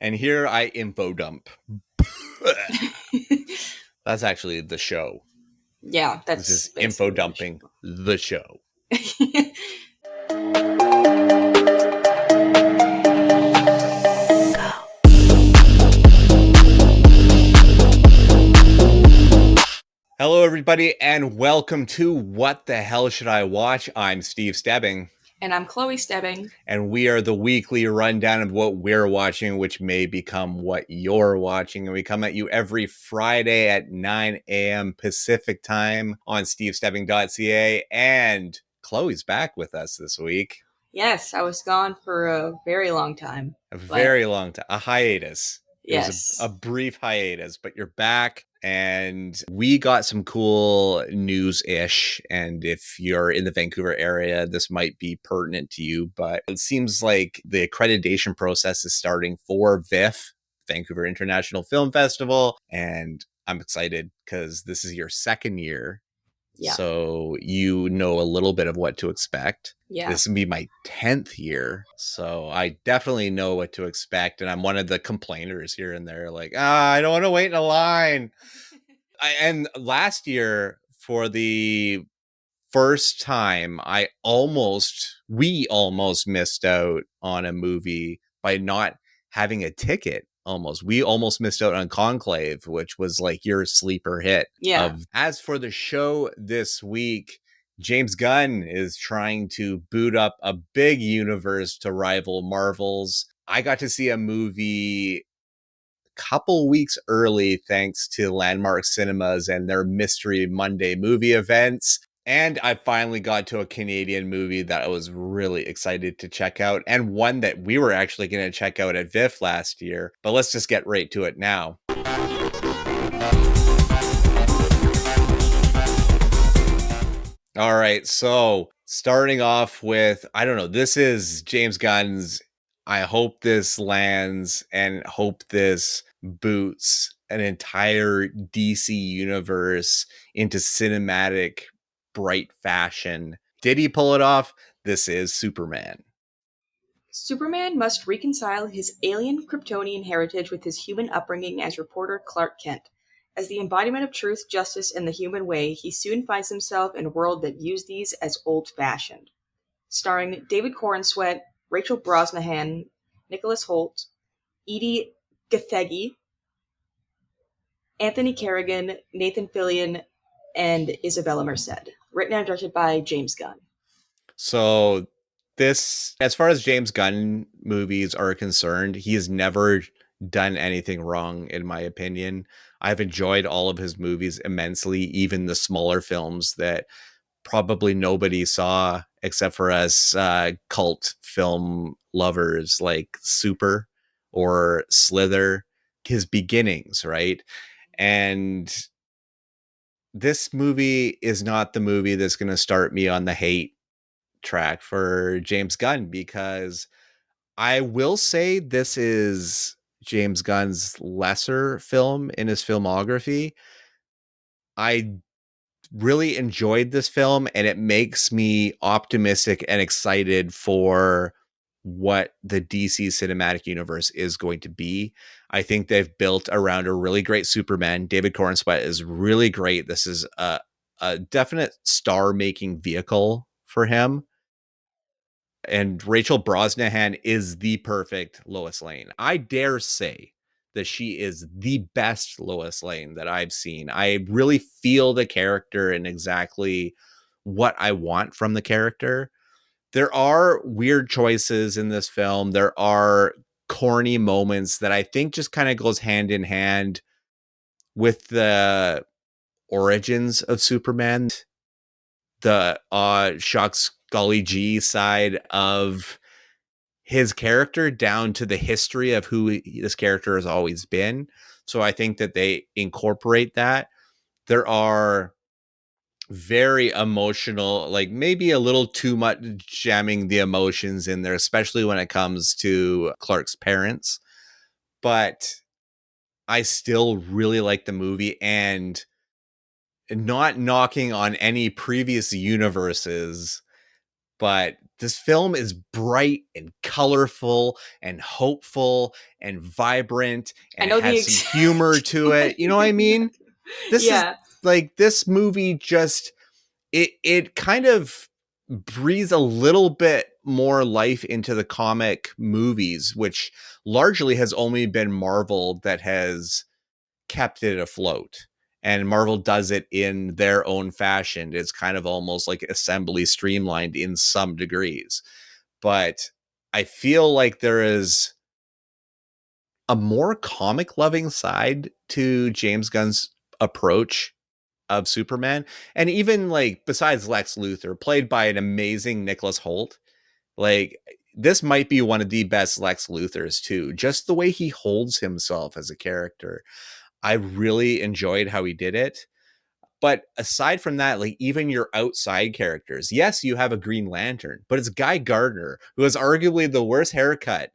And here I info dump. That's actually the show. Yeah, that's This is basically info dumping the show. Hello, everybody, and welcome to What the Hell Should I Watch? I'm Steve Stebbing. And I'm Chloe Stebbing. And we are the weekly rundown of what we're watching, which may become what you're watching. And we come at you every Friday at 9 a.m. Pacific time on stevestebbing.ca. And Chloe's back with us this week. Yes, I was gone for a very long time. A very long time. A hiatus. It was a brief hiatus, but you're back. And we got some cool news-ish. And if you're in the Vancouver area, this might be pertinent to you. But it seems like the accreditation process is starting for VIFF, Vancouver International Film Festival. And I'm excited because this is your second year. Yeah. So you know a little bit of what to expect. Yeah. This will be my 10th year. So I definitely know what to expect. And I'm one of the complainers here and there, like, I don't want to wait in a line. And last year, for the first time, we almost missed out on a movie by not having a ticket. We almost missed out on Conclave, which was like your sleeper hit. Yeah. As for the show this week, James Gunn is trying to boot up a big universe to rival Marvel's. I got to see a movie a couple weeks early thanks to Landmark Cinemas and their Mystery Monday movie events. And I finally got to a Canadian movie that I was really excited to check out, and one that we were actually going to check out at VIFF last year. But let's just get right to it now. All right, so starting off with, I don't know, this is James Gunn's I hope this lands and hope this boots an entire DC universe into cinematic bright fashion. Did he pull it off? This is Superman. Superman must reconcile his alien Kryptonian heritage with his human upbringing as reporter Clark Kent. As the embodiment of truth, justice, and the human way, he soon finds himself in a world that views these as old-fashioned. Starring David Corenswet, Rachel Brosnahan, Nicholas Hoult, Edie Gathegi, Anthony Carrigan, Nathan Fillion, and Isabella Merced. Written and directed by James Gunn. So this, as far as James Gunn movies are concerned, he has never done anything wrong, in my opinion. I've enjoyed all of his movies immensely, even the smaller films that probably nobody saw except for us cult film lovers, like Super or Slither, his beginnings, right? And this movie is not the movie that's going to start me on the hate track for James Gunn, because I will say this is James Gunn's lesser film in his filmography. I really enjoyed this film, and it makes me optimistic and excited for what the DC cinematic universe is going to be. I think they've built around a really great Superman. David Corenswet is really great. This is a definite star-making vehicle for him. And Rachel Brosnahan is the perfect Lois Lane. I dare say that she is the best Lois Lane that I've seen. I really feel the character and exactly what I want from the character. There are weird choices in this film. There are corny moments that I think just kind of goes hand in hand with the origins of Superman. The Shock's Golly G side of his character down to the history of who this character has always been. So I think that they incorporate that. There are very emotional, like maybe a little too much jamming the emotions in there, especially when it comes to Clark's parents. But I still really like the movie, and not knocking on any previous universes, but this film is bright and colorful and hopeful and vibrant, I and it know the has some humor exact to one. it. You know what I mean? This is Yeah. like, this movie just, it kind of breathes a little bit more life into the comic movies, which largely has only been Marvel that has kept it afloat. And Marvel does it in their own fashion. It's kind of almost like assembly streamlined in some degrees. But I feel like there is a more comic loving side to James Gunn's approach of Superman. And even like, besides Lex Luthor, played by an amazing Nicholas Hoult, like, this might be one of the best Lex Luthors too. Just the way he holds himself as a character. I really enjoyed how he did it. But aside from that, like, even your outside characters, yes, you have a Green Lantern, but it's Guy Gardner, who has arguably the worst haircut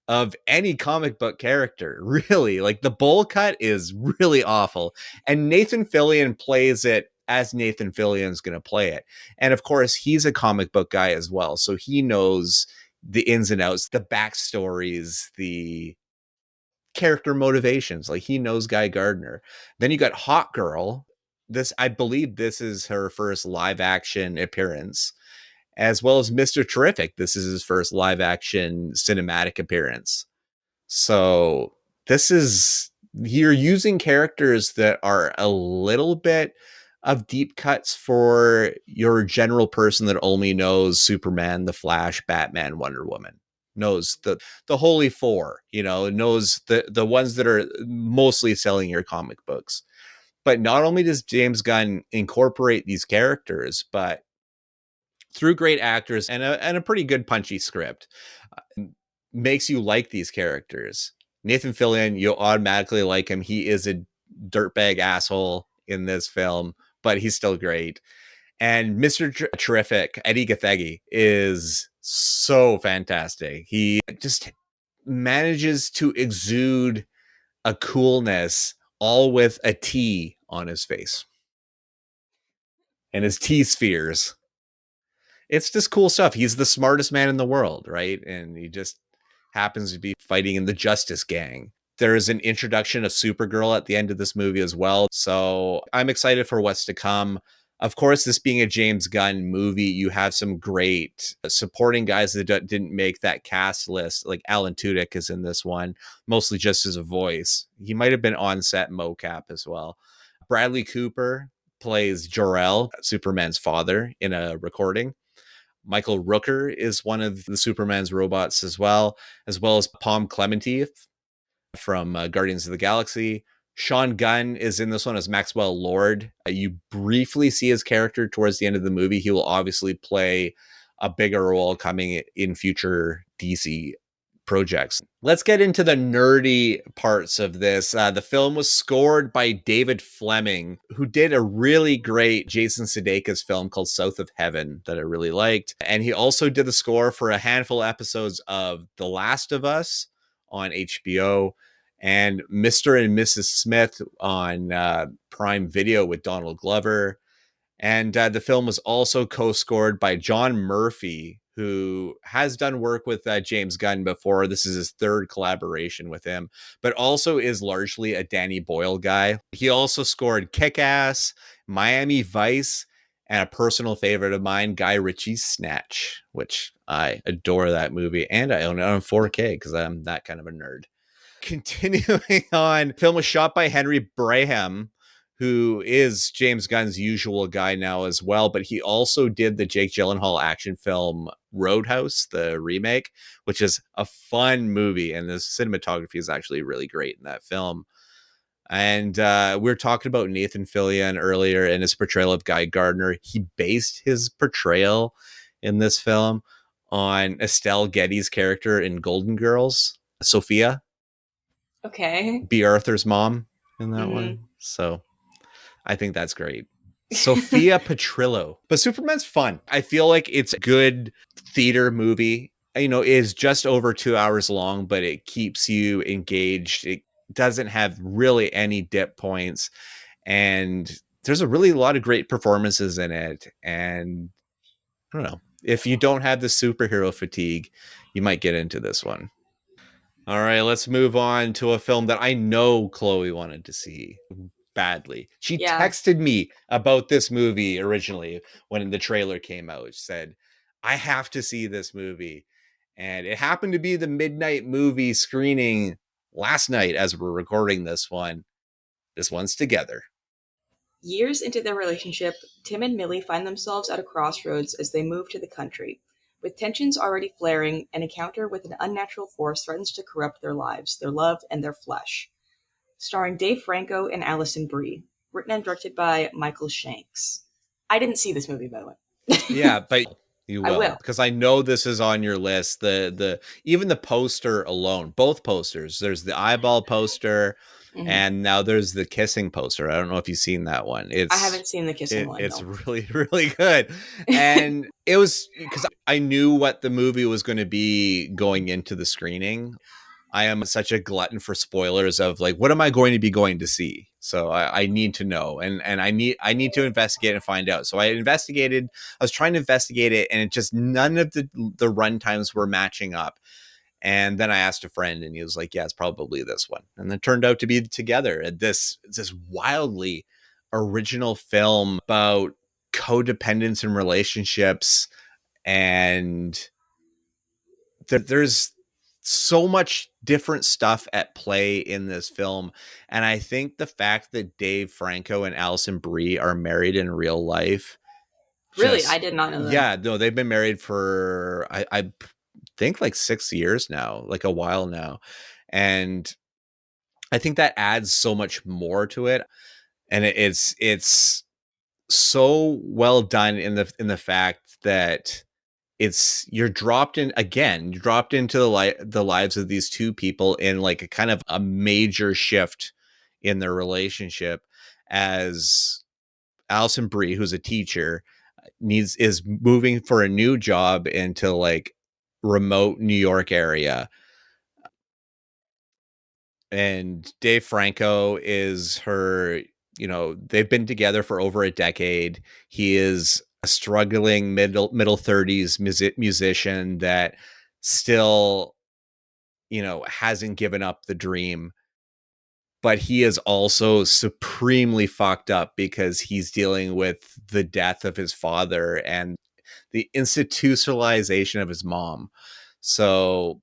of any comic book character, really. Like, the bowl cut is really awful. And Nathan Fillion plays it as Nathan Fillion's going to play it. And of course, he's a comic book guy as well. So he knows the ins and outs, the backstories, the character motivations. Like, he knows Guy Gardner. Then you got Hot Girl. This, I believe this is her first live action appearance, as well as Mr. Terrific. This is his first live action cinematic appearance. So this is, you're using characters that are a little bit of deep cuts for your general person that only knows Superman, the Flash, Batman, Wonder Woman, knows the holy four, knows the ones that are mostly selling your comic books. But not only does James Gunn incorporate these characters, but through great actors and a pretty good punchy script, makes you like these characters. Nathan Fillion, you'll automatically like him. He is a dirtbag asshole in this film, but he's still great. And Mr. Terrific, Eddie Gathegi, is so fantastic. He just manages to exude a coolness, all with a T on his face and his T spheres. It's just cool stuff. He's the smartest man in the world, right? And he just happens to be fighting in the Justice Gang. There is an introduction of Supergirl at the end of this movie as well. So I'm excited for what's to come. Of course, this being a James Gunn movie, you have some great supporting guys that didn't make that cast list. Like Alan Tudyk is in this one, mostly just as a voice. He might have been on set mocap as well. Bradley Cooper plays Jor-El, Superman's father, in a recording. Michael Rooker is one of the Superman's robots as well as Palm Clemente from Guardians of the Galaxy. Sean Gunn is in this one as Maxwell Lord. You briefly see his character towards the end of the movie. He will obviously play a bigger role coming in future DC projects. Let's get into the nerdy parts of this. The film was scored by David Fleming, who did a really great Jason Sudeikis film called South of Heaven that I really liked. And he also did the score for a handful of episodes of The Last of Us on HBO and Mr. and Mrs. Smith on Prime Video with Donald Glover. And the film was also co-scored by John Murphy, who has done work with James Gunn before. This is his third collaboration with him, but also is largely a Danny Boyle guy. He also scored Kick-Ass, Miami Vice, and a personal favorite of mine, Guy Ritchie's Snatch, which I adore that movie. And I own it on 4K because I'm that kind of a nerd. Continuing on, film was shot by Henry Braham, who is James Gunn's usual guy now as well, but he also did the Jake Gyllenhaal action film Roadhouse, the remake, which is a fun movie, and the cinematography is actually really great in that film. And we were talking about Nathan Fillion earlier and his portrayal of Guy Gardner. He based his portrayal in this film on Estelle Getty's character in Golden Girls, Sophia, Okay. B. Arthur's mom in that Mm-hmm. one. So I think that's great. Sophia Petrillo. But Superman's fun. I feel like it's a good theater movie. Is just over 2 hours long, but it keeps you engaged. It doesn't have really any dip points. And there's a lot of great performances in it. And I don't know. if you don't have the superhero fatigue, you might get into this one. All right, let's move on to a film that I know Chloe wanted to see badly. She Yeah, texted me about this movie originally when the trailer came out. She said, I have to see this movie. And it happened to be the midnight movie screening last night as we're recording this one. This one's Together. years into their relationship, Tim and Millie find themselves at a crossroads as they move to the country. With tensions already flaring, an encounter with an unnatural force threatens to corrupt their lives, their love, and their flesh. Starring Dave Franco and Alison Brie. Written and directed by Michael Shanks. I didn't see this movie, by the way. Yeah, but you I will will. because I know this is on your list. The even the poster alone, both posters. There's the eyeball poster, Hmm. and now there's the kissing poster. I don't know if you've seen that one. I haven't seen the kissing one, It's no. really really good, and it was because I knew what the movie was going to be going into the screening. I am such a glutton for spoilers of like what am I going to be going to see? So I need to know and I need to investigate and find out. So I investigated, I was trying to investigate it and it just none of the run times were matching up. And then I asked a friend and he was like, yeah, it's probably this one. And then it turned out to be Together. This wildly original film about codependence and relationships and there's so much different stuff at play in this film. And I think the fact that Dave Franco and Alison Brie are married in real life Really, I just, did not know that. yeah, no, they've been married for, I think like 6 years now, like a while now. And I think that adds so much more to it. And it's so well done in the fact that you're dropped in again, you're dropped into the lives of these two people in like a kind of a major shift in their relationship as Alison Brie, who's a teacher, is moving for a new job into like remote New York area. And Dave Franco is her, they've been together for over a decade. He is a struggling middle 30s musician that still, hasn't given up the dream, but he is also supremely fucked up because he's dealing with the death of his father and the institutionalization of his mom. So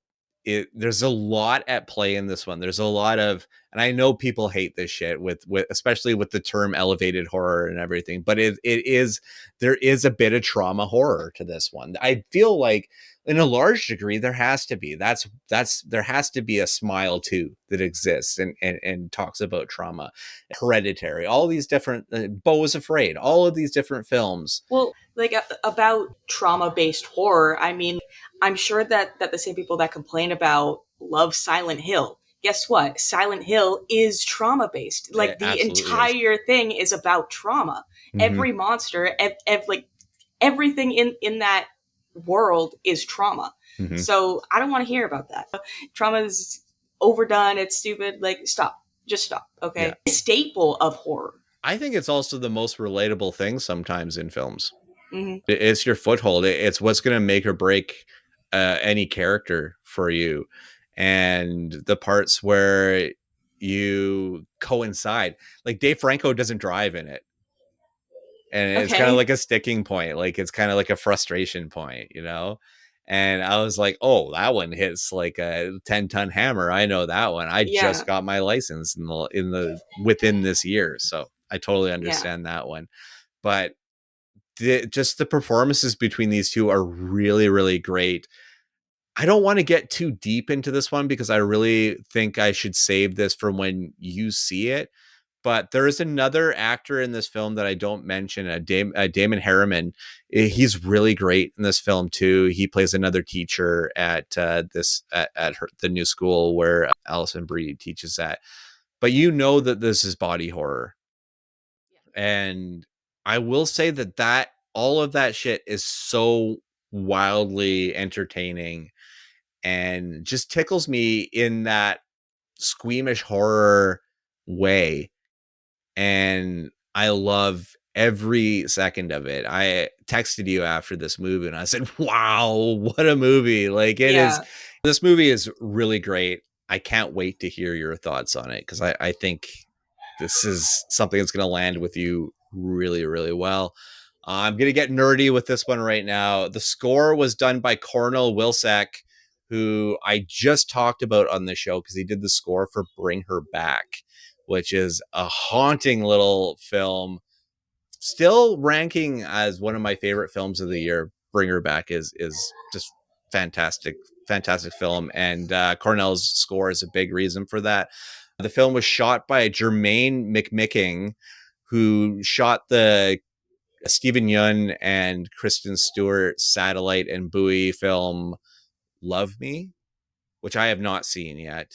there's a lot at play in this one. There's a lot of, and I know people hate this shit with especially with the term elevated horror and everything, but it is, there is a bit of trauma horror to this one. I feel like in a large degree there has to be, that's there has to be a Smile too that exists and talks about trauma, Hereditary, all these different, Beau is Afraid, all of these different films. Well, like about trauma-based horror, I mean, I'm sure that the same people that complain about love Silent Hill, guess what? Silent Hill is trauma-based. It Like the absolutely is. entire thing is about trauma. Mm-hmm. Every monster, like everything in that world is trauma. Mm-hmm. So I don't want to hear about that. Trauma is overdone. It's stupid. Like stop. Just stop. Yeah, Okay. Staple of horror. I think it's also the most relatable thing sometimes in films. Hmm. It's your foothold. It's what's going to make or break any character for you, and the parts where you coincide. Like Dave Franco doesn't drive in it, and it's kind of Okay. like a sticking point. Like it's kind of like a frustration point. And I was like, oh, that one hits like a 10-ton hammer. I know that one. I Yeah. just got my license in the within this year, so I totally Yeah. understand that one. But just the performances between these two are really really great. I don't want to get too deep into this one because I really think I should save this for when you see it. But there is another actor in this film that I don't mention, Damon Harriman. He's really great in this film too. He plays another teacher at the new school where Alison Brie teaches at. But you know that this is body horror, and I will say that all of that shit is so wildly entertaining and just tickles me in that squeamish horror way. And I love every second of it. I texted you after this movie and I said, wow, what a movie. Like it is, Yeah. this movie is really great. I can't wait to hear your thoughts on it because I think this is something that's going to land with you really, really well. I'm going to get nerdy with this one right now. The score was done by Cornel Wilczek, who I just talked about on the show because he did the score for Bring Her Back, which is a haunting little film, still ranking as one of my favorite films of the year. Bring Her Back is just fantastic, fantastic film, and Cornell's score is a big reason for that. The film was shot by Jermaine McMicking, who shot the Stephen Yun and Kristen Stewart satellite and buoy film Love Me, which I have not seen yet.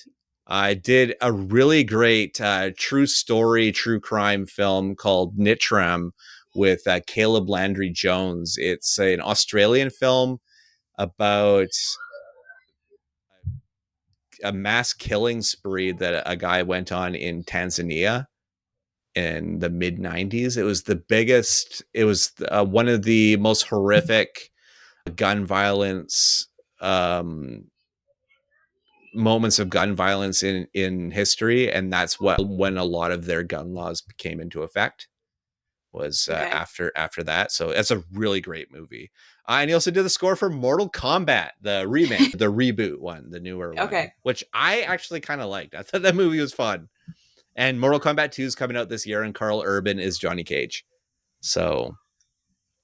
I did a really great true story, true crime film called Nitram with Caleb Landry Jones. It's an Australian film about a mass killing spree that a guy went on in Tanzania in the mid 90s. It was the biggest, it was one of the most horrific gun violence moments of gun violence in history, and that's what when a lot of their gun laws came into effect was Okay. after that. So that's a really great movie. And he also did the score for Mortal Kombat, the remake, the reboot one, the newer one, Okay. which I actually kind of liked. I thought that movie was fun. And Mortal Kombat 2 is coming out this year, and Carl Urban is Johnny Cage. So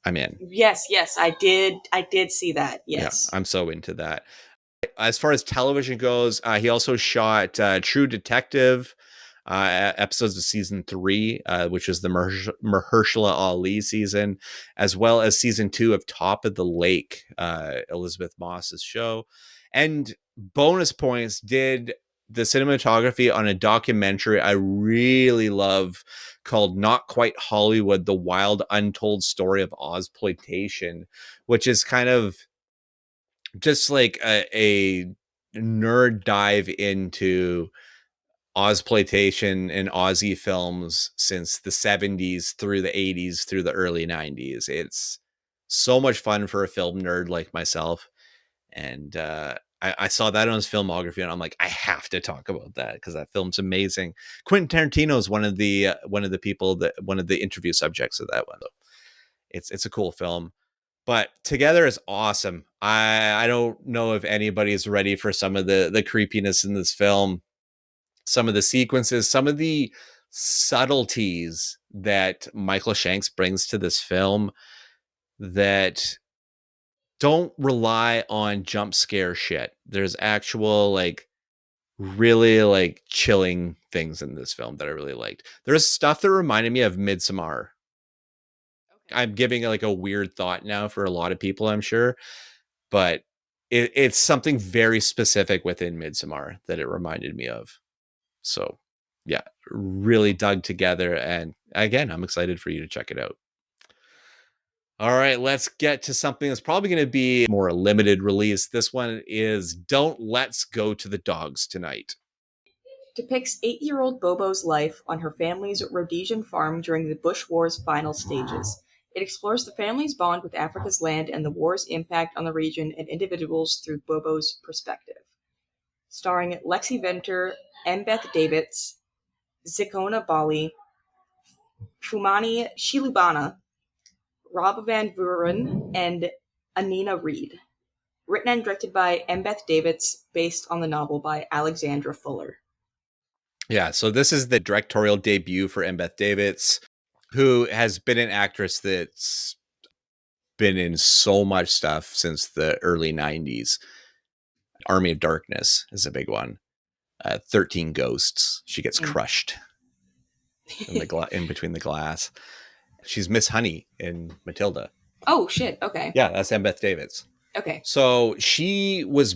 I'm in. Yes, yes, I did see that. Yeah, Yes. I'm so into that. As far as television goes, he also shot True Detective, episodes of season 3, which is the Mahershala Ali season, as well as season 2 of Top of the Lake, Elizabeth Moss's show. And bonus points, did the cinematography on a documentary I really love called Not Quite Hollywood, The Wild Untold Story of Ozploitation, which is kind of just like a nerd dive into Ozploitation and Aussie films since the 70s through the 80s through the early 90s. It's so much fun for a film nerd like myself. And I saw that on his filmography, and I'm like, I have to talk about that because that film's amazing. Quentin Tarantino is one of the people that one of the interview subjects of that one. So it's a cool film, but Together is awesome. I don't know if anybody's ready for some of the creepiness in this film, some of the sequences, some of the subtleties that Michael Shanks brings to this film that don't rely on jump scare shit. There's actual like really like chilling things in this film that I really liked. There's stuff that reminded me of Midsommar. Okay. I'm giving like a weird thought now for a lot of people, I'm sure, but it's something very specific within Midsommar that it reminded me of. So, yeah, really dug together. And again, I'm excited for you to check it out. All right, let's get to something that's probably going to be more a limited release. This one is Don't Let's Go to the Dogs Tonight. Depicts 8-year-old Bobo's life on her family's Rhodesian farm during the Bush War's final stages. It explores the family's bond with Africa's land and the war's impact on the region and individuals through Bobo's perspective. Starring Lexi Venter, Mbeth Davids, Zikona Bali, Fumani Shilubana, Rob Van Vuren, and Anina Reed. Written and directed by Mbeth Davids, based on the novel by Alexandra Fuller. Yeah, so this is the directorial debut for Mbeth Davids, who has been an actress that's been in so much stuff since the early 90s. Army of Darkness is a big one. 13 Ghosts. She gets Mm. crushed in in between the glass. She's Miss Honey in Matilda. Oh, shit. Okay. Yeah, that's Mbeth Davids. Okay. So she was,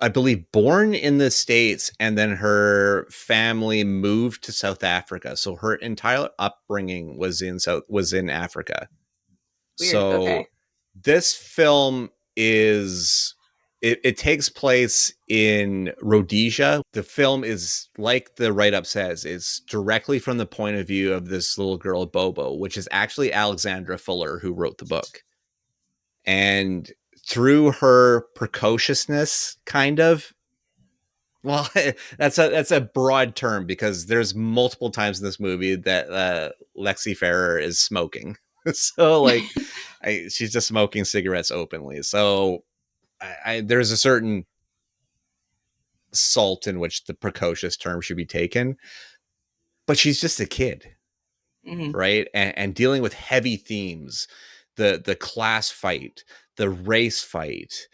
I believe, born in the States, and then her family moved to South Africa. So her entire upbringing was in Africa. Weird. So Okay. this film is it takes place in Rhodesia. The film is, like the write up says, it's directly from the point of view of this little girl, Bobo, which is actually Alexandra Fuller who wrote the book. And through her precociousness, kind of, well, that's a broad term because there's multiple times in this movie that Lexi Ferrer is smoking. So like, she's just smoking cigarettes openly. So there's a certain salt in which the precocious term should be taken, but she's just a kid, Hmm. right? And dealing with heavy themes, the class fight, the race fight.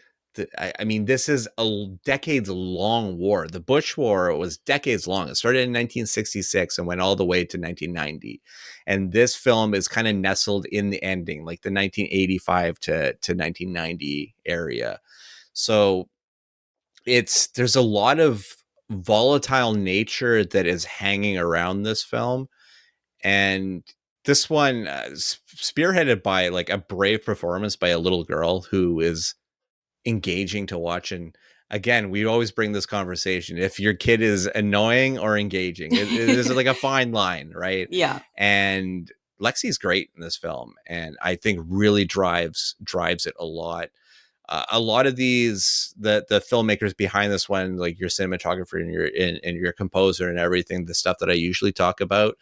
I mean, this is a decades long war. The Bush War was decades long. It started in 1966 and went all the way to 1990. And this film is kind of nestled in the ending, like the 1985 to 1990 area. So there's a lot of volatile nature that is hanging around this film, and this one spearheaded by like a brave performance by a little girl who is engaging to watch. And again, we always bring this conversation, if your kid is annoying or engaging, it is like a fine line, right? Yeah. And Lexi's great in this film, and I think really drives it a lot. A lot of these, the filmmakers behind this one, like your cinematographer and your composer and everything, the stuff that I usually talk about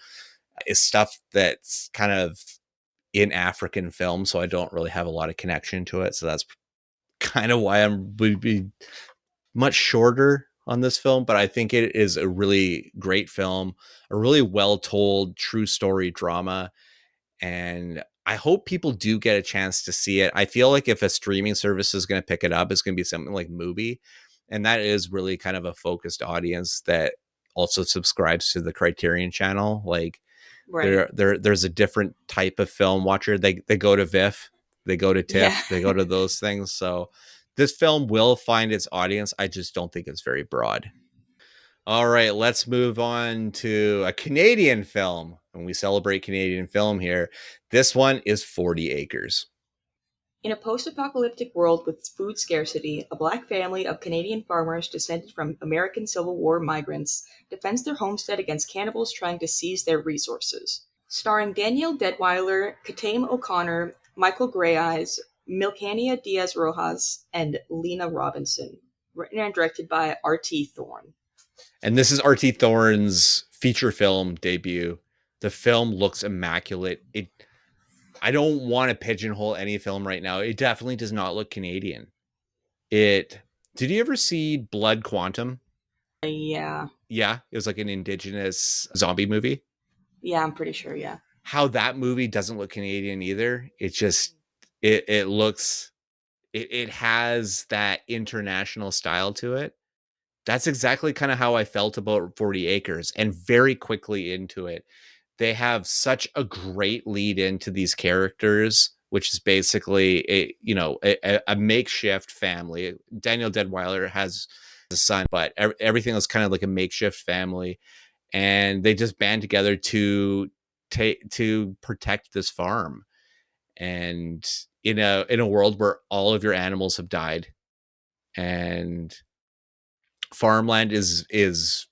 is stuff that's kind of in African film, so I don't really have a lot of connection to it. So that's kind of why I'm would be much shorter on this film, but I think it is a really great film, a really well told true story drama, and I hope people do get a chance to see it. I feel like if a streaming service is going to pick it up, it's going to be something like Movie, and that is really kind of a focused audience that also subscribes to the Criterion channel. Like Right. there's a different type of film watcher. They go to VIF, they go to Yeah. TIFF, they go to those things. So this film will find its audience. I just don't think it's very broad. All right, let's move on to a Canadian film. When we celebrate Canadian film here, this one is 40 Acres. In a post apocalyptic world with food scarcity, a black family of Canadian farmers descended from American Civil War migrants defends their homestead against cannibals trying to seize their resources. Starring Danielle Deadwyler, Katame O'Connor, Michael Greyeyes, Milkania Diaz Rojas, and Lena Robinson. Written and directed by R.T. Thorne. And this is R.T. Thorne's feature film debut. The film looks immaculate. I don't want to pigeonhole any film right now. It definitely does not look Canadian. It Did you ever see Blood Quantum? Yeah. Yeah, it was like an indigenous zombie movie. Yeah, I'm pretty sure, yeah. How that movie doesn't look Canadian either. It just it looks it has that international style to it. That's exactly kind of how I felt about 40 Acres, and very quickly into it. They have such a great lead into these characters, which is basically a makeshift family. Daniel Deadwyler has a son, but everything is kind of like a makeshift family, and they just band together to protect this farm. And in a world where all of your animals have died, and farmland is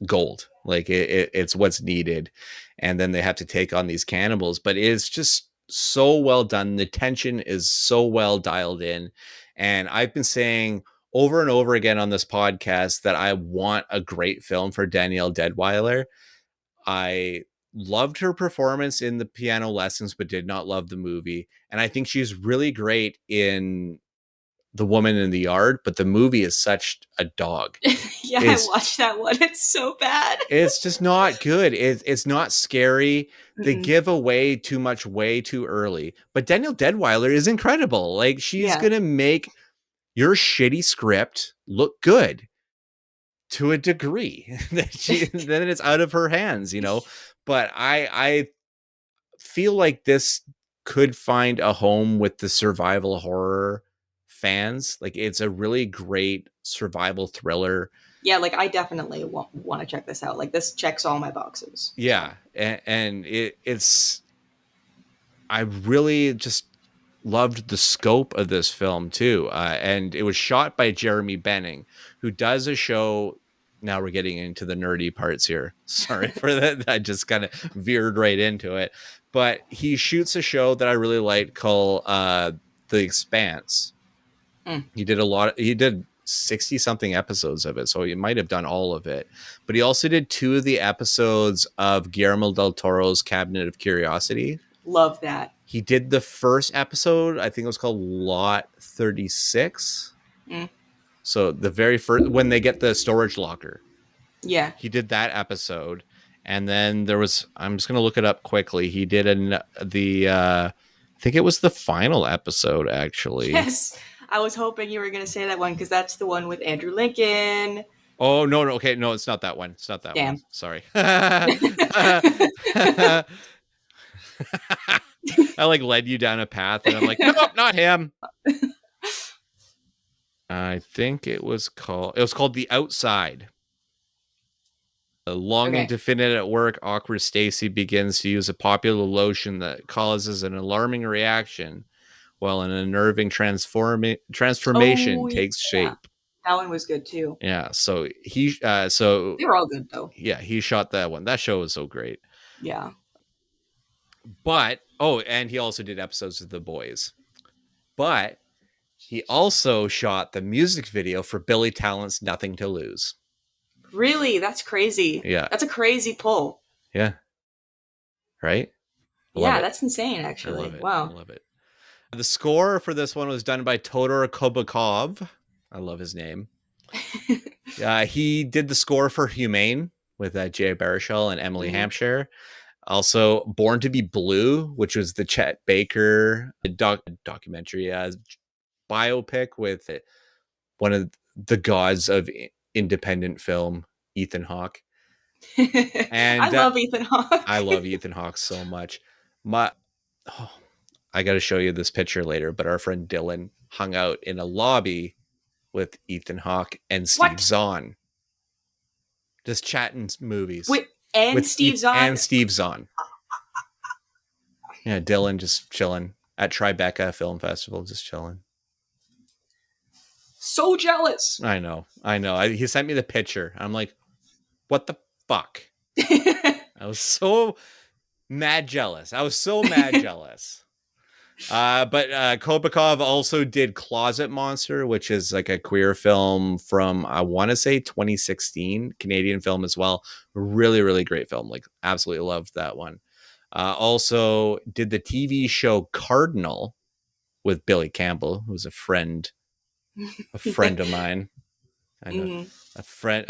gold, like it's what's needed, and then they have to take on these cannibals, but it's just so well done. The tension is so well dialed in, and I've been saying over and over again on this podcast that I want a great film for Danielle Deadwyler. I loved her performance in the piano lessons but did not love the movie, and I think she's really great in The Woman in the Yard, but the movie is such a dog. Yeah, I it's watched that one. It's so bad. it's just not good. It's not scary. They Mm-mm. give away too much way too early. But Daniel Deadwyler is incredible. Like, she's Yeah. gonna make your shitty script look good to a degree. Then it's out of her hands. But I feel like this could find a home with the survival horror fans. Like, it's a really great survival thriller. Yeah, like I definitely want to check this out. Like this checks all my boxes. So Yeah, and it's I really just loved the scope of this film too, and it was shot by Jeremy Benning, who does a show. Now we're getting into the nerdy parts here. Sorry for that. I just kind of veered right into it. But he shoots a show that I really liked called The Expanse. Mm. He did a lot. He did 60 something episodes of it, so he might have done all of it. But he also did 2 of the episodes of Guillermo del Toro's Cabinet of Curiosity. Love that. He did the first episode, I think it was called Lot 36. Mm. So the very first, when they get the storage locker, Yeah. he did that episode. And then there was, I'm just going to look it up quickly. He did I think it was the final episode, actually. Yes. I was hoping you were going to say that one because that's the one with Andrew Lincoln. Oh, no, no. Okay. No, it's not that one. It's not that one. Damn. Sorry. I like led you down a path and I'm like, nope, not him. I think it was called The Outside. Longing Okay. to fit in at work, awkward Stacy begins to use a popular lotion that causes an alarming reaction while an unnerving transformation Oh, takes yeah. shape. That one was good too. Yeah, so so They were all good though. yeah, he shot that one. That show was so great. Yeah. But and he also did episodes of The Boys. But he also shot the music video for Billy Talent's Nothing to Lose. Really? That's crazy. Yeah. That's a crazy pull. Yeah. Right? I love Yeah, it. that's insane, I actually. love it. I Wow. love it. The score for this one was done by Todor Kobakov. I love his name. He did the score for Humane with Jay Baruchel and Emily Hampshire. Also, Born to Be Blue, which was the Chet Baker documentary biopic with one of the gods of independent film, Ethan Hawke. I And love Ethan Hawke. I love Ethan Hawke so much. I got to show you this picture later, but our friend Dylan hung out in a lobby with Ethan Hawke and Steve What? Zahn, just chatting movies Wait, and Steve Zahn? and Steve Zahn. Yeah, Dylan just chilling at Tribeca Film Festival, just chilling. So jealous. I know. He sent me the picture. I'm like, what the fuck? I was so mad jealous. But Kobakov also did Closet Monster, which is like a queer film from, I want to say 2016, Canadian film as well. Really, really great film. Like, absolutely loved that one. Also did the TV show Cardinal with Billy Campbell, who's a friend of mine. I know a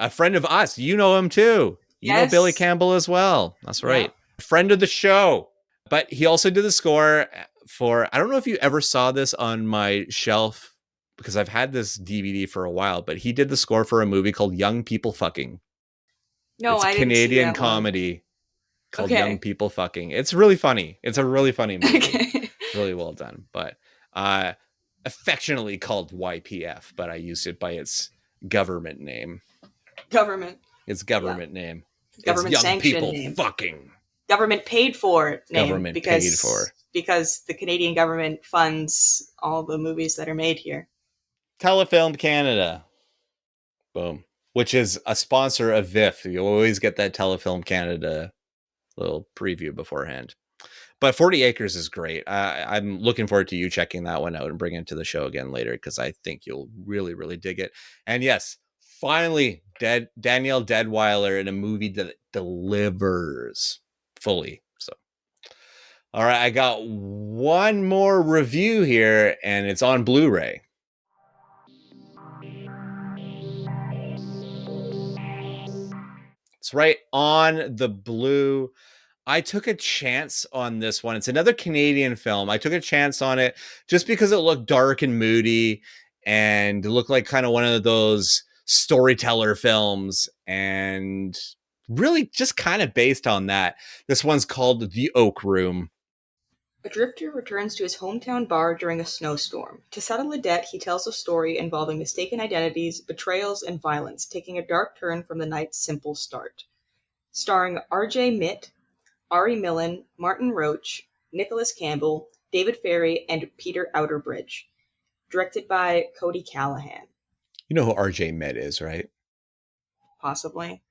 friend of us. You know him too. You know Billy Yes. Campbell as well. That's Yeah. right. Friend of the show. But he also did the score for, I don't know if you ever saw this on my shelf because I've had this DVD for a while, but he did the score for a movie called Young People Fucking. No, It's a I didn't see Canadian that one. comedy called Young Okay. People Fucking. It's really funny. It's a really funny movie. Okay. Really well done. But affectionately called YPF, but I used it by its government name. Government. Its government name. Government It's Young sanctioned People name. Fucking. Government paid for name. Government because, paid for. Because the Canadian government funds all the movies that are made here. Telefilm Canada. Boom. Which is a sponsor of VIF. You always get that Telefilm Canada little preview beforehand. But 40 Acres is great. I'm looking forward to you checking that one out and bringing it to the show again later because I think you'll really, really dig it. And yes, finally, Danielle Deadweiler in a movie that delivers fully. So, all right, I got one more review here, and it's on Blu-ray. It's right on the blue. I took a chance on this one. It's another Canadian film. I took a chance on it just because it looked dark and moody and it looked like kind of one of those storyteller films and really just kind of based on that. This one's called The Oak Room. A drifter returns to his hometown bar during a snowstorm. To settle a debt, he tells a story involving mistaken identities, betrayals, and violence, taking a dark turn from the night's simple start. Starring R.J. Mitt, Ari Millen, Martin Roach, Nicholas Campbell, David Ferry, and Peter Outerbridge. Directed by Cody Callahan, You know who RJ Met is, right? possibly.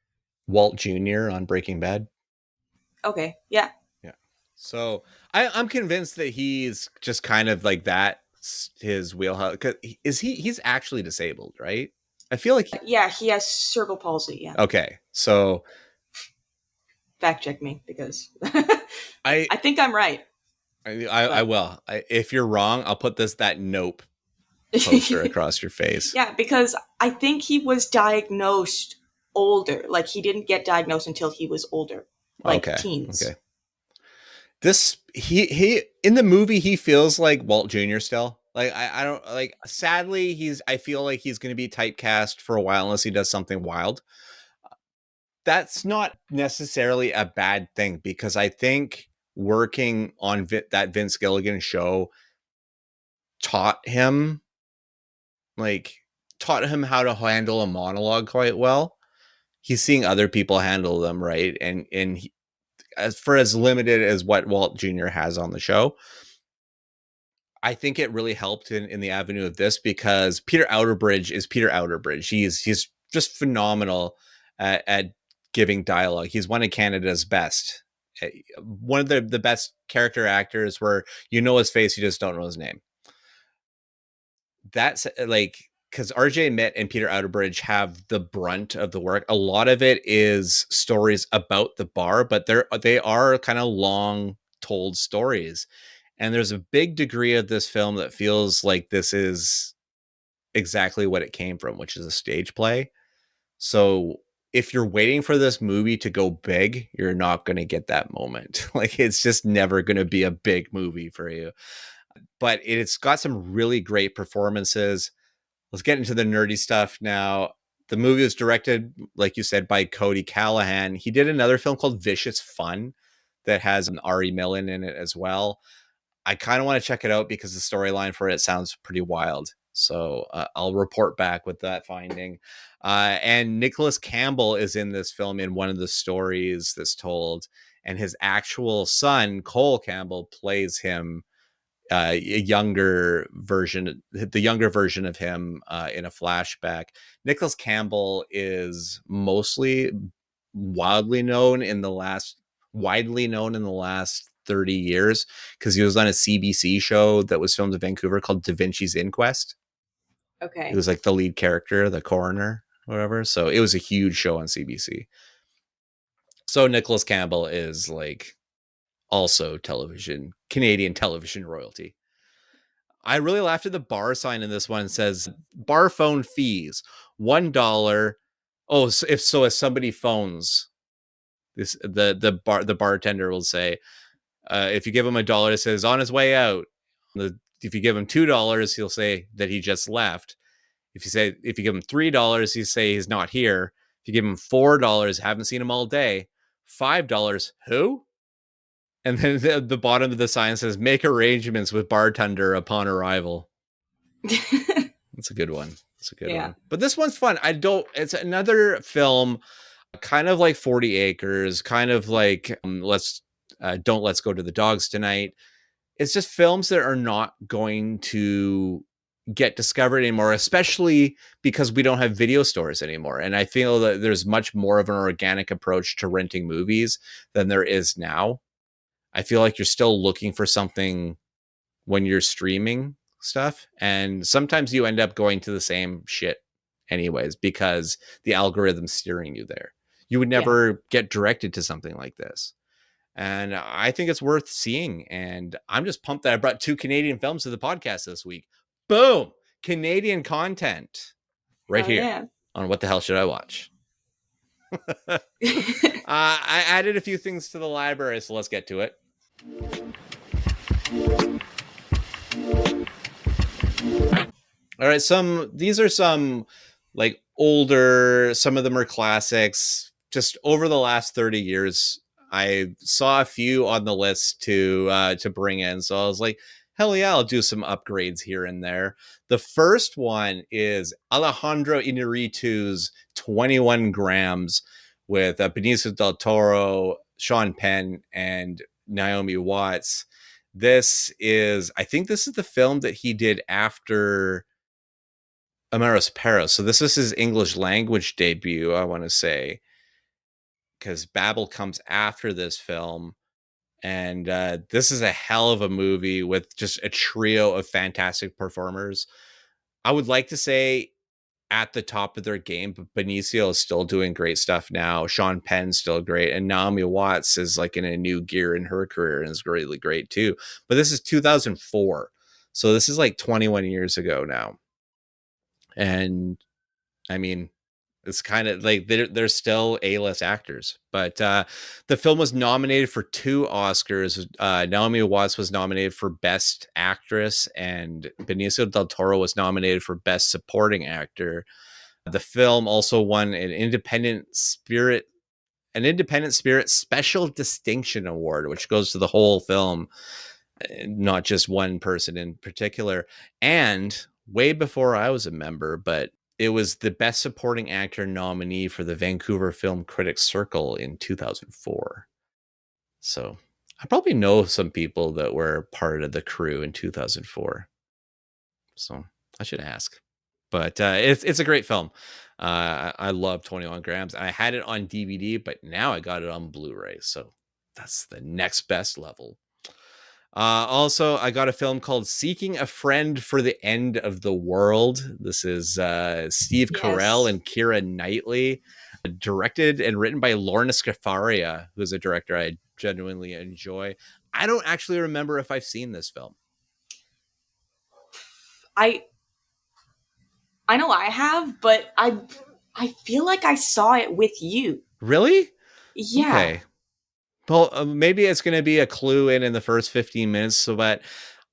Walt Jr. on Breaking Bad. Okay, yeah. Yeah. So I'm convinced that he's just kind of like that. His wheelhouse. Is he's actually disabled, right? I feel like Yeah, he has cerebral palsy, yeah. okay. So Fact check me, because I I think I'm right, I but will. If you're wrong, I'll put that nope poster across your face. yeah, because I think he was diagnosed older. Like, he didn't get diagnosed until he was older, like Okay. teens. Okay. This he in the movie he feels like Walt Jr. still. Like I don't like sadly I feel like he's gonna be typecast for a while unless he does something wild. That's not necessarily a bad thing because I think working on that Vince Gilligan show taught him like taught him how to handle a monologue quite well. He's seeing other people handle them right, and as for as limited as what Walt Jr. has on the show, I think it really helped in the avenue of this because Peter Outerbridge is Peter Outerbridge. He's just phenomenal at giving dialogue. He's one of Canada's best. One of the best character actors where you know his face, you just don't know his name. That's like because RJ Mitt and Peter Outerbridge have the brunt of the work. A lot of it is stories about the bar, but they are kind of long told stories. And there's a big degree of this film that feels like this is exactly what it came from, which is a stage play. So if you're waiting for this movie to go big, you're not going to get that moment. Like it's just never going to be a big movie for you. But it's got some really great performances. Let's get into the nerdy stuff now. The movie was directed, like you said, by Cody Callahan. He did another film called Vicious Fun that has an Ari Millen in it as well. I kind of want to check it out because the storyline for it sounds pretty wild. So I'll report back with that finding. And Nicholas Campbell is in this film in one of the stories that's told, and his actual son Cole Campbell plays him, a the younger version of him in a flashback. Nicholas Campbell is mostly wildly known in the last widely known in the last 30 years because he was on a CBC show that was filmed in Vancouver called Da Vinci's Inquest. It Okay. was like the lead character, the coroner, whatever. So it was a huge show on CBC. So Nicholas Campbell is like also Canadian television royalty. I really laughed at the bar sign in this one. It says bar phone fees $1. Oh, so if somebody phones this, the bartender will say, if you give him $1, it says on his way out. If you give him $2, he'll say that he just left. If you give him $3, he say he's not here. If you give him $4, haven't seen him all day. $5, who? And then the bottom of the sign says make arrangements with bartender upon arrival. That's a good one. That's a good Yeah. one. But this one's fun. It's another film, kind of like 40 Acres, kind of like let's go to the dogs tonight. It's just films that are not going to get discovered anymore, especially because we don't have video stores anymore. And I feel that there's much more of an organic approach to renting movies than there is now. I feel like you're still looking for something when you're streaming stuff. And sometimes you end up going to the same shit anyways because the algorithm's steering you there. You would Yeah. never get directed to something like this. And I think it's worth seeing. And I'm just pumped that I brought 2 Canadian films to the podcast this week. Boom! Canadian content right Hell here yeah. on What the Hell Should I Watch? I added a few things to the library, so let's get to it. All right, these are some like older, some of them are classics. Just over the last 30 years, I saw a few on the list to bring in. So I was like, hell yeah, I'll do some upgrades here and there. The first one is Alejandro Inarritu's 21 grams with Benicio del Toro, Sean Penn, and Naomi Watts. I think this is the film that he did after Amaris Paros. So this is his English language debut, I want to say, because Babel comes after this film. And this is a hell of a movie with just a trio of fantastic performers. I would like to say at the top of their game, but Benicio is still doing great stuff now. Sean Penn's still great, and Naomi Watts is like in a new gear in her career and is really great too. But this is 2004, so this is like 21 years ago now, and I mean, it's kind of like they're still A-list actors. But the film was nominated for 2 Oscars. Naomi Watts was nominated for Best Actress, and Benicio del Toro was nominated for Best Supporting Actor. The film also won an Independent Spirit Special Distinction Award, which goes to the whole film, not just one person in particular. And way before I was a member, but it was the Best Supporting Actor nominee for the Vancouver Film Critics Circle in 2004. So I probably know some people that were part of the crew in 2004. So I should ask. But it's a great film. I love 21 Grams. I had it on DVD, but now I got it on Blu-ray. So that's the next best level. Also, I got a film called Seeking a Friend for the End of the World. This is Steve Carell Yes. and Keira Knightley, directed and written by Lorna Scafaria, who's a director I genuinely enjoy. I don't actually remember if I've seen this film. I I know I have, but I feel like I saw it with you. Really? Yeah. Okay. Well, maybe it's going to be a clue in the first 15 minutes. So, but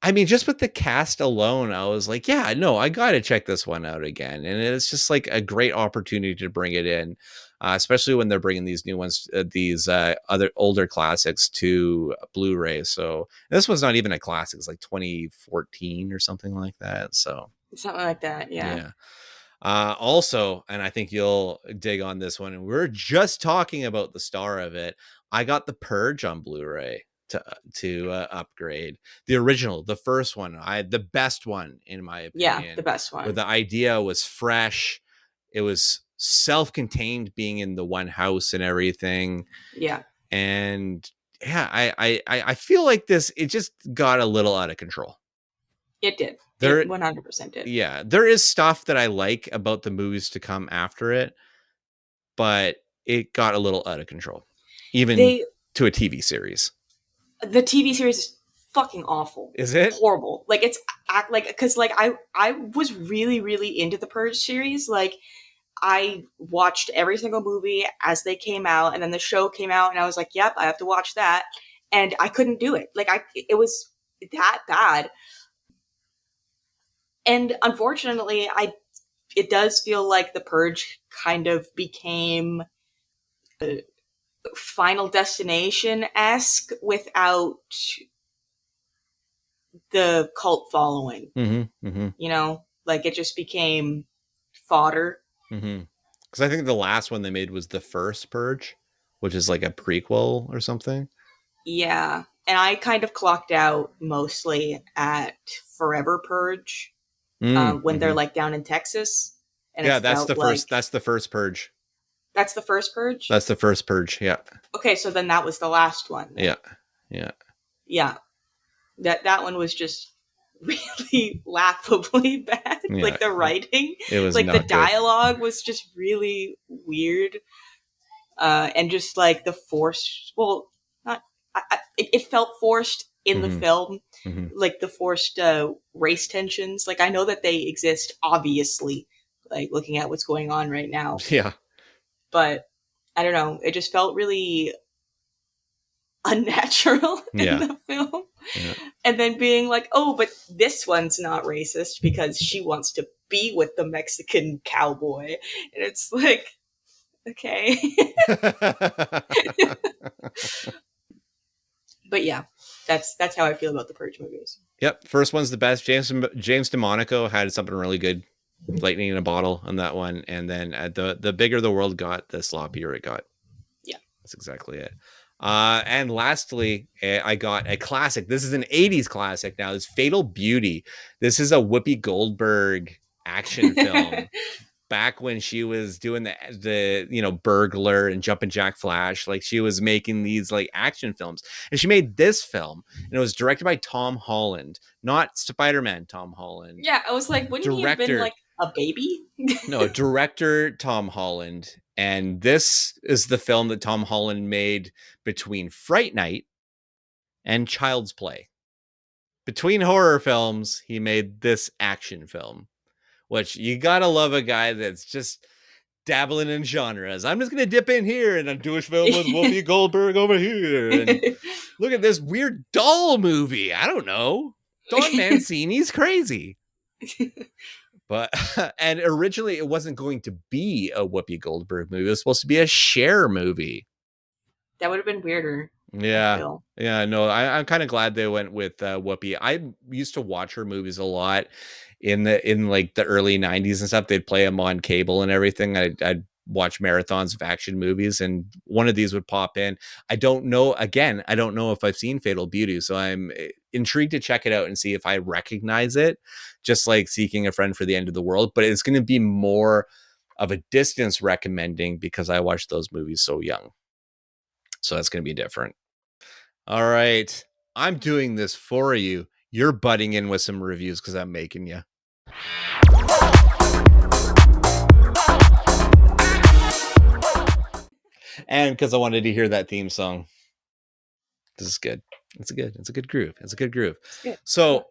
I mean, just with the cast alone, I was like, yeah, no, I got to check this one out again. And it's just like a great opportunity to bring it in, especially when they're bringing these new ones, these other older classics to Blu-ray. So this one's not even a classic. It's like 2014 or something like that. So, Something like that. Yeah. yeah. Also, and I think you'll dig on this one, and we're just talking about the star of it. I got The Purge on Blu-ray to upgrade the original, the first one. The best one in my Yeah, the opinion, best where one. the idea was fresh. It was self-contained, being in the one house and everything, Yeah, and yeah, I feel like this, it just got a little out of control. it did. It There 100% did. Yeah, there is stuff that I like about the movies to come after it, but it got a little out of control, even They to a TV series. the TV series is fucking awful. Is it? Horrible. Like it's act like cuz like I was really into the Purge series. Like I watched every single movie as they came out, and then the show came out and I was like, "Yep, I have to watch that." And I couldn't do it. Like it was that bad. And unfortunately, I it does feel like the Purge kind of became Final Destination esque without the cult following. Mm-hmm. Mm-hmm. You know, like it just became fodder. Mm-hmm. Because I think the last one they made was the first Purge, which is like a prequel or something. Yeah, and I kind of clocked out mostly at Forever Purge when they're Mm-hmm. like down in Texas, and it Yeah, that's felt the first. like That's the first Purge. that's the first Purge. That's the first Purge. Yeah. Okay, so then that was the last one. Then. Yeah. Yeah. Yeah, that one was just really laughably bad. Yeah. Like the writing, It was like the not good. dialogue was just really weird, and just like the forced. Well, not. It felt forced in the Mm-hmm. film, Mm-hmm. like the forced race tensions. Like I know that they exist, obviously, like looking at what's going on right now, Yeah. but I don't know. It just felt really unnatural in Yeah. the film. Yeah. And then being like, oh, but this one's not racist because she wants to be with the Mexican cowboy. And it's like, okay. But yeah, that's how I feel about the Purge movies. Yep, first one's the best. James DeMonico had something really good, lightning in a bottle on that one, and then the bigger the world got, the sloppier it got. Yeah. That's exactly it. And lastly, I got a classic. This is an 80s classic now. It's Fatal Beauty. This is a Whoopi Goldberg action film back when she was doing the burglar and jumping jack flash. Like, she was making these like action films, and she made this film, and it was directed by Tom Holland, not Spider-Man Tom Holland. Yeah, I was like, wouldn't he have been Director, like a baby? no, director Tom Holland. And this is the film that Tom Holland made between Fright Night and Child's Play. Between horror films, he made this action film, which you gotta love a guy that's just dabbling in genres. I'm just gonna dip in here and do a film with Whoopi Goldberg over here, and look at this weird doll movie. I don't know. Don Mancini's crazy. But and originally it wasn't going to be a Whoopi Goldberg movie. It was supposed to be a Cher movie. That would have been weirder, I Yeah. feel. Yeah, no, I'm kind of glad they went with Whoopi. I used to watch her movies a lot in like the early 90s and stuff. They'd play them on cable and everything. I'd watch marathons of action movies, and one of these would pop in. I don't know, again, I don't know if I've seen Fatal Beauty, so I'm intrigued to check it out and see if I recognize it, just like Seeking a Friend for the End of the World. But it's going to be more of a distance recommending because I watched those movies so young. So that's going to be different. All right. I'm doing this for you. You're butting in with some reviews because I'm making you. And because I wanted to hear that theme song. This is good. It's a good groove. It's a good groove. So,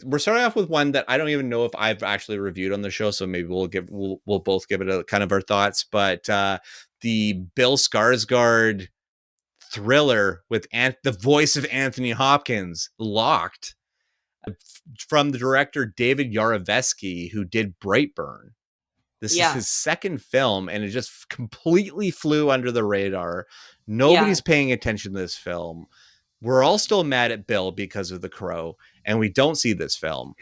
we're starting off with one that I don't even know if I've actually reviewed on the show. So maybe we'll both give it a kind of our thoughts. But the Bill Skarsgård thriller with the voice of Anthony Hopkins, Locked, from the director David Yarovesky, who did Brightburn. This is his second film, and it just completely flew under the radar. Nobody's paying attention to this film. We're all still mad at Bill because of The Crow, and we don't see this film.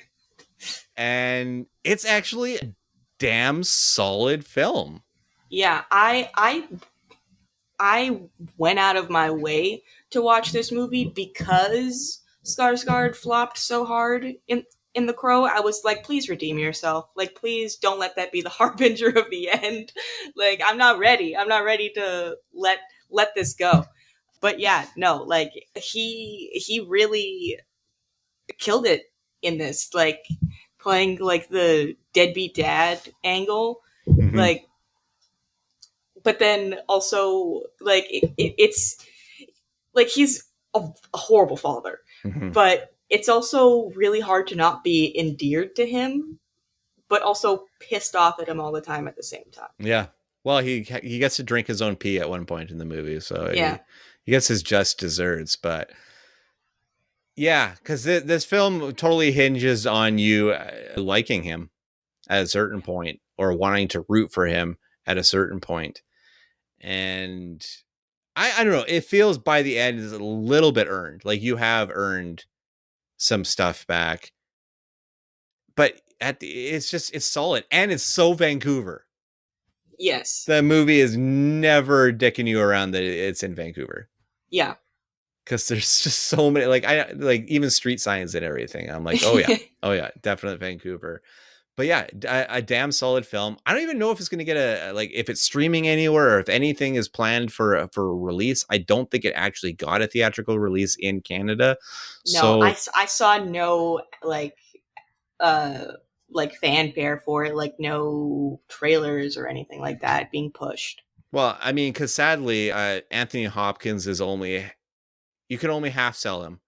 And it's actually a damn solid film. Yeah, I went out of my way to watch this movie because Skarsgård flopped so hard in The Crow. I was like, please redeem yourself. Like, please don't let that be the harbinger of the end. Like, I'm not ready. I'm not ready to let this go. But yeah, no, like he really killed it in this. Like, playing like the deadbeat dad angle. Mm-hmm. Like, but then also like it's like he's a horrible father, but it's also really hard to not be endeared to him, but also pissed off at him all the time at the same time. Yeah. Well, he gets to drink his own pee at one point in the movie, so Yeah. he gets his just desserts. But yeah, because this film totally hinges on you liking him at a certain point or wanting to root for him at a certain point. And I don't know, it feels by the end is a little bit earned. Like, you have earned some stuff back, but it's solid, and it's so Vancouver. Yes. The movie is never dicking you around that it's in Vancouver. Yeah. Because there's just so many, like, I like even street signs and everything. I'm like, oh yeah, definitely Vancouver. But yeah, a damn solid film. I don't even know if it's going to get if it's streaming anywhere or if anything is planned for release. I don't think it actually got a theatrical release in Canada. No, So I saw no uh like fanfare for it, like no trailers or anything like that being pushed. well, I mean, because sadly, Anthony Hopkins is only, you can only half sell him.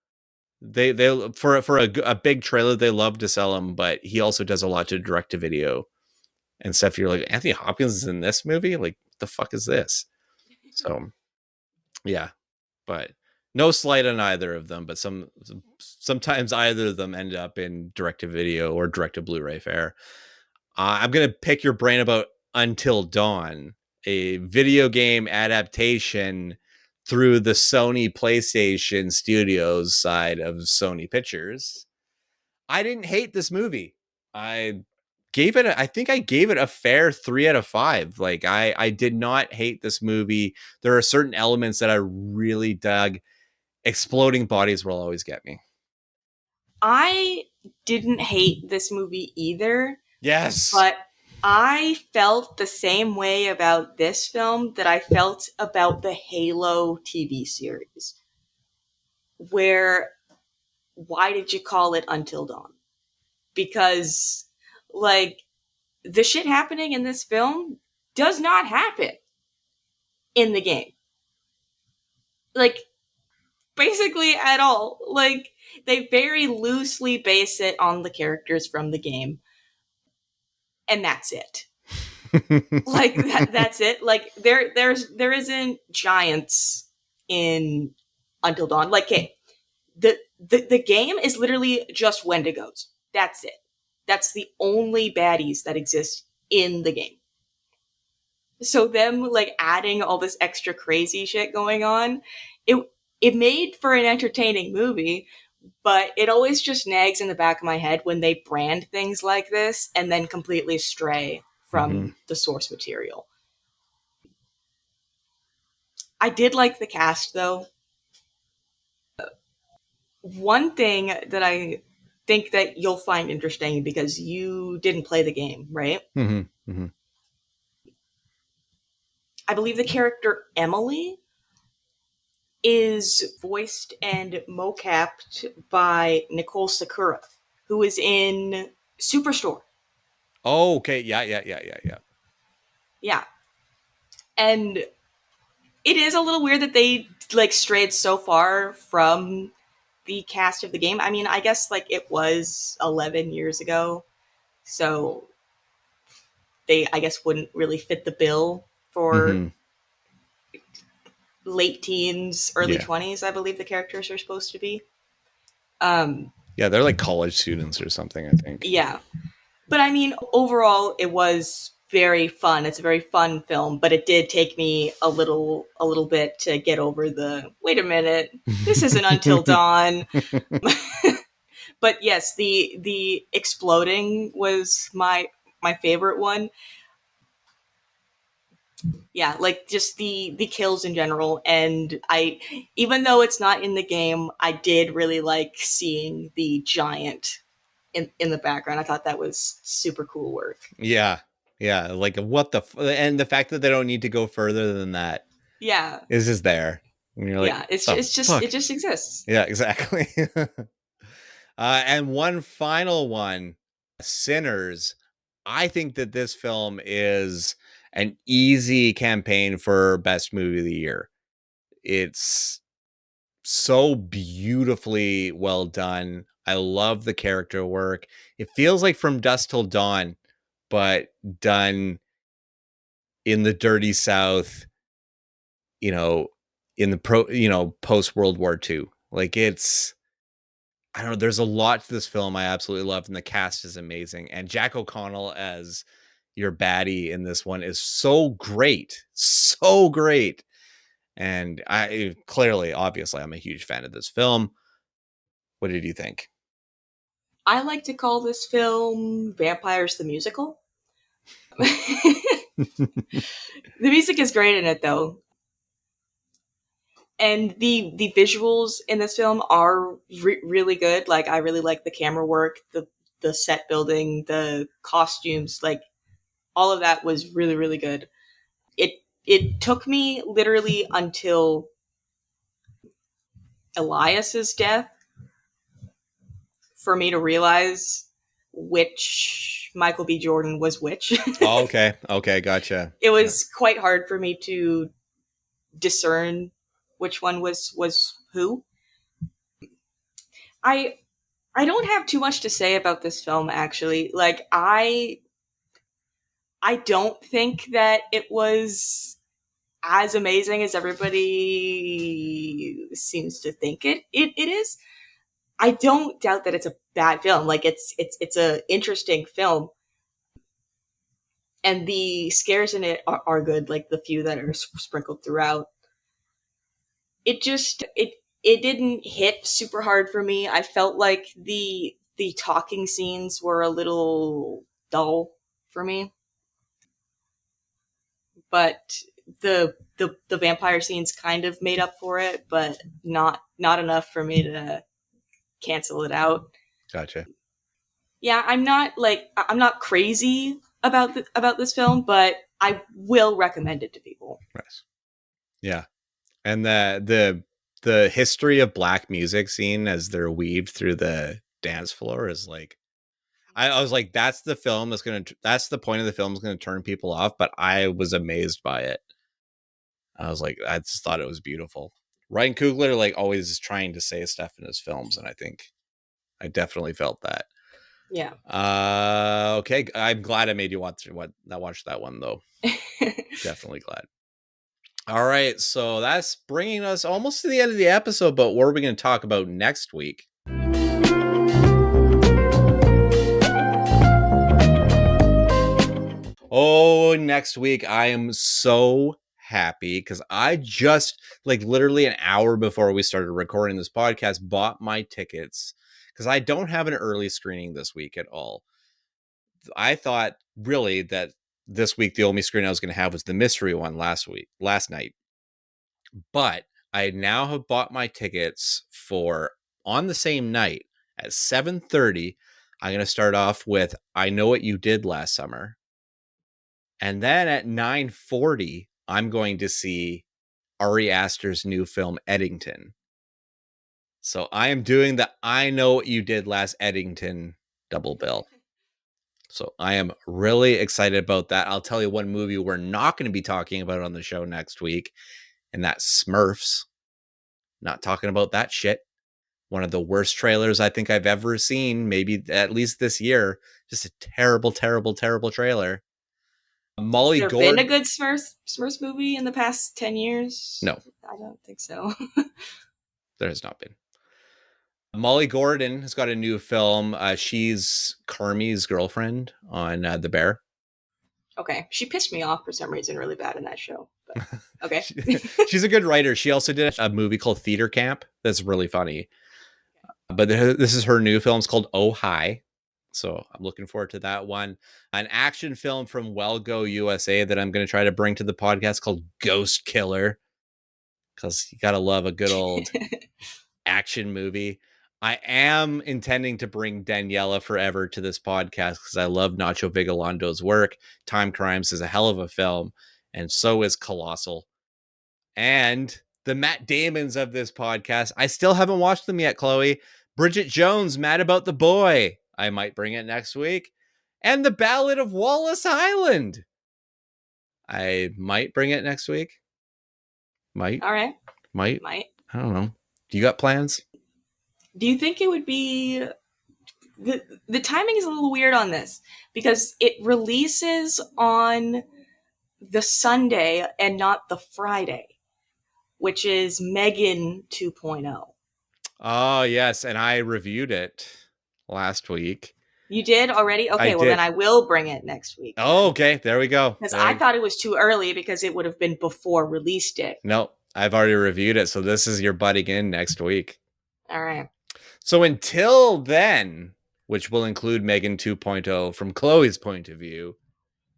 They for a big trailer, they love to sell him, but he also does a lot to direct to video and stuff. You're like, Anthony Hopkins is in this movie? Like, the fuck is this? So yeah, but no slight on either of them, but sometimes either of them end up in direct to video or direct to Blu-ray fare. I'm gonna pick your brain about Until Dawn, a video game adaptation through the Sony PlayStation Studios side of Sony Pictures. I didn't hate this movie. I I think I gave it a fair 3 out of 5. Like I did not hate this movie. There are certain elements that I really dug. Exploding bodies will always get me. I didn't hate this movie either, Yes. but I felt the same way about this film that I felt about the Halo TV series, where why did you call it Until Dawn? Because, like, the shit happening in this film does not happen in the game. Like, basically at all. Like, they very loosely base it on the characters from the game, and that's it. Like that's it. Like there isn't giants in Until Dawn. Like, okay, the game is literally just Wendigos. That's it. That's the only baddies that exist in the game. So them like adding all this extra crazy shit going on, it it made for an entertaining movie, but it always just nags in the back of my head when they brand things like this and then completely stray Mm-hmm. from the source material. I did like the cast though. One thing that I think that you'll find interesting because you didn't play the game, right? Mm-hmm. Mm-hmm. I believe the character Emily is voiced and mocapped by Nicole Sakura, who is in Superstore. Oh, okay. Yeah, yeah, yeah, yeah, yeah. Yeah. And it is a little weird that they like strayed so far from the cast of the game. I mean, I guess like it was 11 years ago, so they I guess wouldn't really fit the bill for Mm-hmm. late teens, early Yeah. 20s, I believe the characters are supposed to be. Um Yeah, they're like college students or something, I think. yeah. But I mean, overall it was very fun. It's a very fun film, but it did take me a little bit to get over the wait a minute, this isn't Until Dawn. But yes, the exploding was my favorite one. Yeah, like just the kills in general, and I even though it's not in the game, I did really like seeing the giant in the background. I thought that was super cool work. Yeah. Yeah, like what and the fact that they don't need to go further than that Yeah, is just there. And you're like, yeah, it's "The it's just it fuck?" just exists. Yeah, exactly. And one final one, Sinners. I think that this film is an easy campaign for best movie of the year. It's so beautifully well done. I love the character work. It feels like From Dusk Till Dawn, but done in the dirty South, you know, in the post World War II. Like it's I don't know. There's a lot to this film I absolutely love, and the cast is amazing. And Jack O'Connell as your baddie in this one is so great, so great. And I clearly, obviously, I'm a huge fan of this film. What did you think? I like to call this film Vampires the Musical. The music is great in it though, and the visuals in this film are really good. Like I really like the camera work, the set building, the costumes, like all of that was really good. It took me literally until Elias's death for me to realize which Michael B. Jordan was which. Oh, okay, okay, gotcha. It Yeah. was quite hard for me to discern which one was who. I I don't have too much to say about this film actually. Like I don't think that it was as amazing as everybody seems to think it is. I don't doubt that it's a bad film. Like it's a interesting film, and the scares in it are good. Like the few that are sprinkled throughout. It just it didn't hit super hard for me. I felt like the talking scenes were a little dull for me. But the vampire scenes kind of made up for it, but not enough for me to cancel it out. Gotcha. Yeah, I'm not crazy about this film, but I will recommend it to people. Nice. Yeah. And the history of black music scene as they're weaved through the dance floor is like, I was like, that's the film that's the point of the film is gonna turn people off, but I was amazed by it. I was like, I just thought it was beautiful. Ryan Coogler like always is trying to say stuff in his films, and I think I definitely felt that. Yeah. Okay, I'm glad I made you watch that one though. Definitely glad. All right, so that's bringing us almost to the end of the episode, but what are we going to talk about next week? Oh, next week I am so happy because I just like literally an hour before we started recording this podcast bought my tickets because I don't have an early screening this week at all. I thought really that this week the only screen I was going to have was the mystery one last night. But I now have bought my tickets for on the same night at 7:30. I'm going to start off with I Know What You Did Last Summer. And then at 9:40, I'm going to see Ari Aster's new film Eddington. So I am doing the I Know What You Did Last Eddington double bill. So I am really excited about that. I'll tell you one movie we're not going to be talking about on the show next week, and that's Smurfs. Not talking about that shit. One of the worst trailers I think I've ever seen, maybe at least this year. Just a terrible, terrible, terrible trailer. Has Molly there been a Gordon. good Smurfs movie in the past 10 years? No, I don't think so. there has not been. Molly Gordon has got a new film. She's Carmi's girlfriend on The Bear. Okay, she pissed me off for some reason really bad in that show. But okay. She's a good writer. She also did a movie called Theater Camp that's really funny. But this is her new film. It's called Oh Hi. So I'm looking forward to that one. An action film from Well Go USA that I'm going to try to bring to the podcast called Ghost Killer. Because you got to love a good old action movie. I am intending to bring Daniela Forever to this podcast because I love Nacho Vigalondo work. Time Crimes is a hell of a film, and so is Colossal. And the Matt Damons of this podcast, I still haven't watched them yet, Chloe. Bridget Jones, Mad About the Boy. I might bring it next week. And The Ballad of Wallace Island. I might bring it next week. Might. All right. Might. Might. I don't know. Do you got plans? Do you think it would be the timing is a little weird on this because it releases on the Sunday and not the Friday, which is Megan 2.0. Oh, yes. And I reviewed it last week. You did already? I Okay, well then did. I will bring it next week. Oh, okay. There we go. Because I thought it was too early because it would have been before release day. No, I've already reviewed it. So this is your butting in next week. All right. So until then, which will include Megan 2.0 from Chloe's point of view,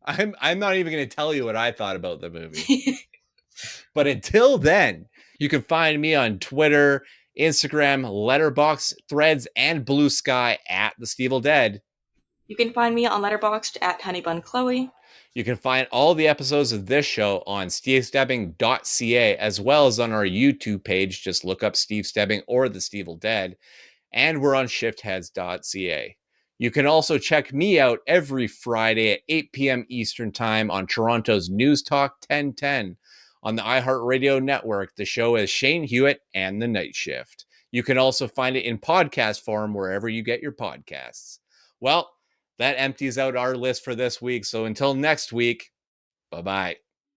I'm not even going to tell you what I thought about the movie. But until then, you can find me on Twitter, Instagram, Letterboxd, Threads, and Blue Sky at the Stevel Dead. You can find me on Letterboxd at HoneyBunChloe. You can find all the episodes of this show on stevestebbing.ca as well as on our YouTube page. Just look up Steve Stebbing or the Stevel Dead. And we're on shiftheads.ca. You can also check me out every Friday at 8 p.m. Eastern Time on Toronto's News Talk 1010. On the iHeartRadio network, the show is Shane Hewitt and the Night Shift. You can also find it in podcast form wherever you get your podcasts. Well, that empties out our list for this week. So until next week, bye-bye.